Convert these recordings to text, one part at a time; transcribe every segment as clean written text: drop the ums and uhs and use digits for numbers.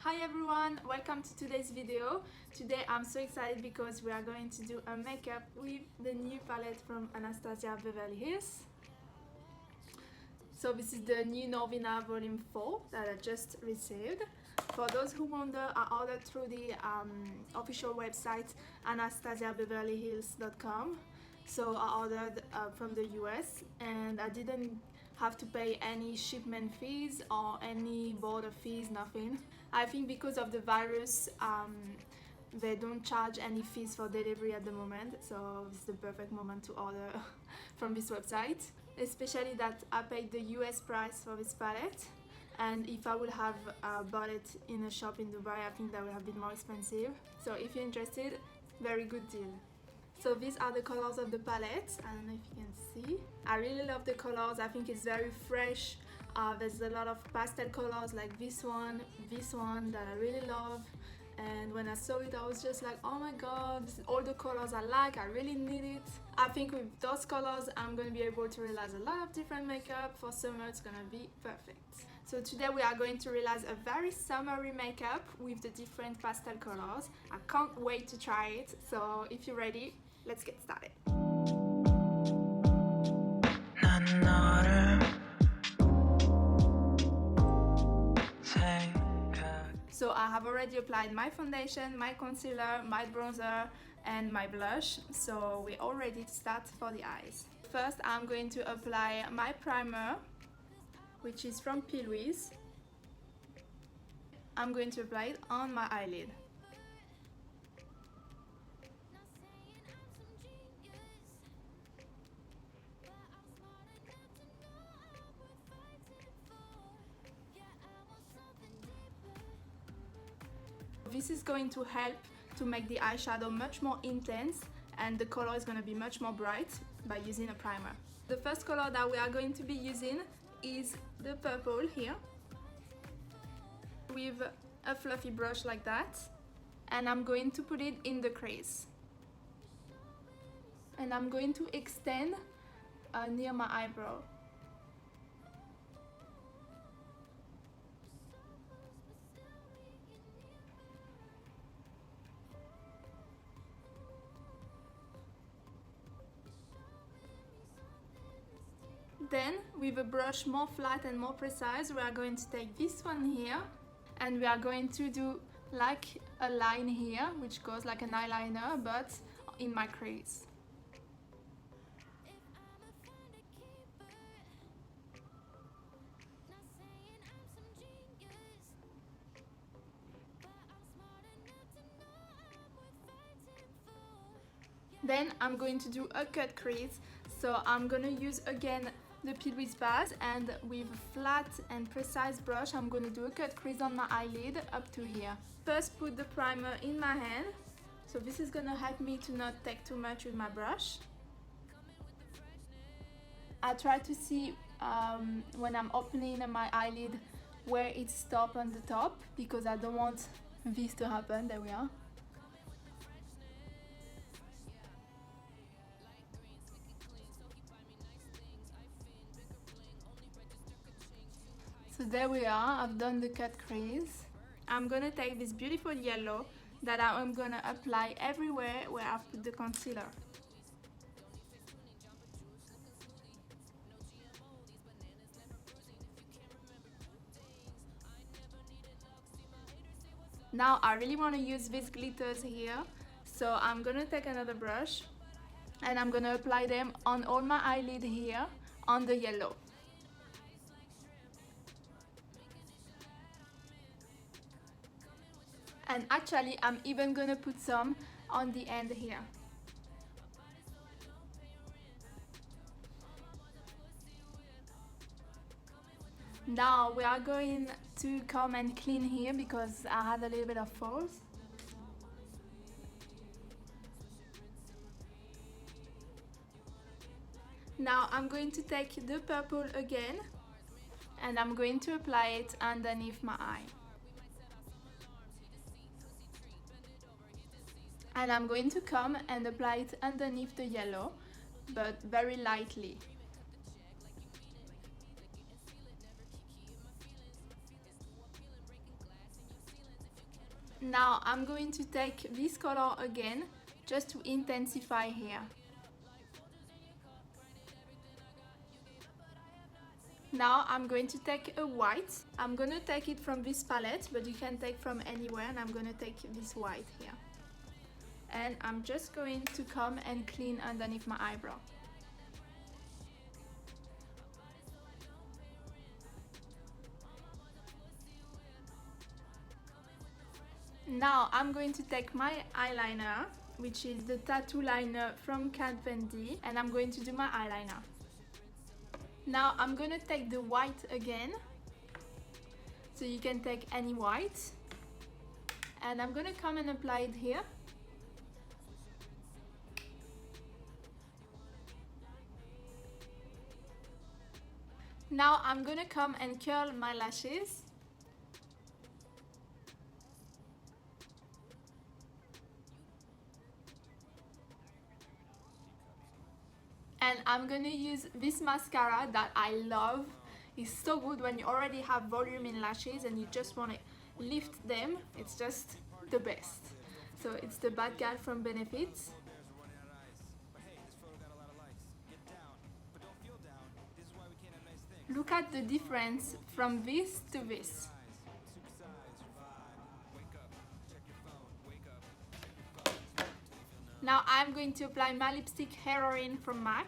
Hi everyone, welcome to today's video. Today I'm so excited because we are going to do a makeup with the new palette from Anastasia Beverly Hills. So this is the new NORVINA Volume 4 that I just received. For those who wonder, I ordered through the official website anastasiabeverlyhills.com. So I ordered from the US and I didn't have to pay any shipment fees or any border fees, nothing. I think because of the virus, they don't charge any fees for delivery at the moment, so it's the perfect moment to order from this website. Especially that I paid the US price for this palette, and if I would have bought it in a shop in Dubai, I think that would have been more expensive. So if you're interested, very good deal. So these are the colors of the palette. I don't know if you can see. I really love the colors. I think it's very fresh. There's a lot of pastel colors like this one that I really love. And when I saw it, I was just like, oh my god, this is all the colors I like, I really need it. I think with those colors, I'm going to be able to realize a lot of different makeup. For summer, it's going to be perfect. So today we are going to realize a very summery makeup with the different pastel colors. I can't wait to try it. So if you're ready, let's get started. So I have already applied my foundation, my concealer, my bronzer and my blush. So we're all ready to start for the eyes. First I'm going to apply my primer, which is from P.Louise. I'm going to apply it on my eyelid. This is going to help to make the eyeshadow much more intense, and the color is going to be much more bright by using a primer. The first color that we are going to be using is the purple here, with a fluffy brush like that, and I'm going to put it in the crease. And I'm going to extend near my eyebrow. Then, with a brush more flat and more precise, we are going to take this one here and we are going to do like a line here, which goes like an eyeliner, but in my crease. Then I'm going to do a cut crease, so I'm going to use again the P.Louise base, and with a flat and precise brush I'm going to do a cut crease on my eyelid up to here. First put the primer in my hand, so this is going to help me to not take too much with my brush. I try to see when I'm opening my eyelid where it stops on the top, because I don't want this to happen. There we are. So there we are, I've done the cut crease. I'm gonna take this beautiful yellow that I'm gonna apply everywhere where I've put the concealer. Now I really want to use these glitters here, so I'm gonna take another brush and I'm gonna apply them on all my eyelid here on the yellow. And actually, I'm even gonna put some on the end here. Now we are going to come and clean here because I had a little bit of falls. Now I'm going to take the purple again and I'm going to apply it underneath my eye. And I'm going to come and apply it underneath the yellow, but very lightly. Now I'm going to take this color again just to intensify here. Now I'm going to take a white. I'm gonna take it from this palette, but you can take from anywhere, and I'm gonna take this white here. And I'm just going to come and clean underneath my eyebrow. Now I'm going to take my eyeliner, which is the tattoo liner from Kat Von D, and I'm going to do my eyeliner. Now I'm gonna take the white again, so you can take any white, and I'm gonna come and apply it here. Now I'm gonna come and curl my lashes. And I'm gonna use this mascara that I love. It's so good when you already have volume in lashes and you just want to lift them. It's just the best. So it's the Bad Gal from Benefits. Look at the difference from this to this. Now I'm going to apply my Lipstick Heroine from MAC.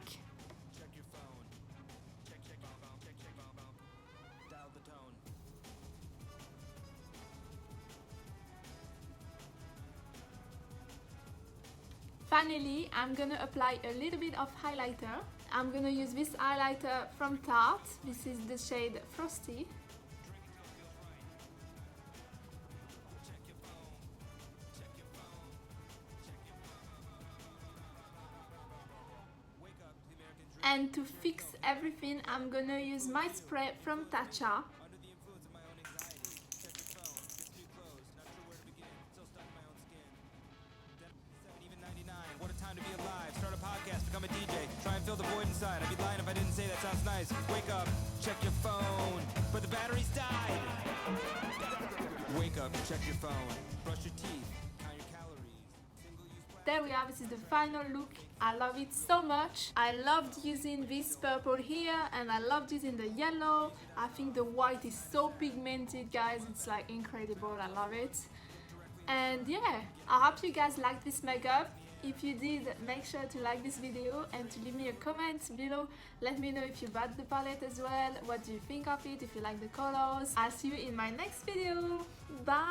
Finally, I'm gonna apply a little bit of highlighter. I'm gonna use this highlighter from Tarte. This is the shade Frosty. And to fix everything, I'm gonna use my spray from Tatcha. What a time to be alive. Start a podcast, become a DJ. Try and fill the void inside. I'd be lying if I didn't say that sounds nice. Wake up, check your phone, but the battery's died. Wake up, check your phone, brush your teeth, count your calories. There we are, this is the final look. I love it so much. I loved using this purple here, and I loved using the yellow. I think the white is so pigmented, guys. It's like incredible. I love it. And yeah, I hope you guys liked this makeup. If you did, make sure to like this video and to leave me a comment below. Let me know if you bought the palette as well. What do you think of it? If you like the colors. I'll see you in my next video. Bye!